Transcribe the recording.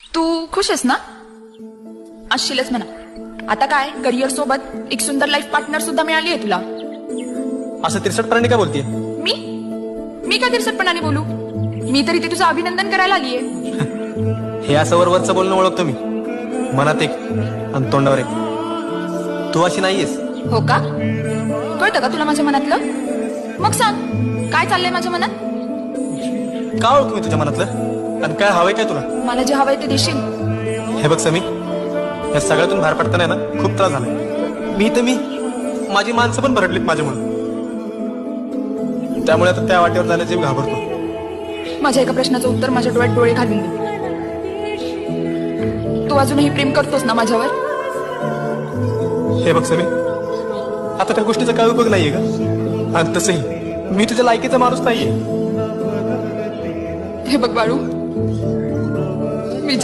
तू खुश आहेस ना? असशीलच म्हणा. आता काय, करिअर सोबत एक सुंदर लाईफ पार्टनर सुद्धा मिळाली आहे तुला. असं तिरसटपणाने काय बोलतीये? मी काय तिरसटपणाने बोलू? मी तरी ते तुझं अभिनंदन करायला आलीये. हे असं वरवरचं बोलणं ओळखतो मी. मनात एक आणि तोंडावर एक. तू अशी नाहीयेस. हो का? कळतं का तुला माझ्या मनातलं? मग सांग, काय चाललंय माझ्या मनात? का ओळखू मी तुझ्या मनातलं? आणि काय हवंय काय तुला? मला जे हवंय ते देशील. हे बघ समी, या सगळ्यातून बाहेर पडताना ना खूप त्रास झालाय. मी माझी माणसं पण भरडलीत माझ्यामुळे. त्यामुळे आता त्या वाटेवर जायला जीव घाबरतो. माझ्या एका प्रश्नाचं उत्तर माझ्या डोळ्यात डोळे घालून दे. तू अजूनही प्रेम करतोस ना माझ्यावर? हे बघ समी, आता त्या गोष्टीचा काय उपयोग नाहीये का? आणि तसंही मी तुझ्या लायकीचा माणूस नाहीये. हे बघ बाळू,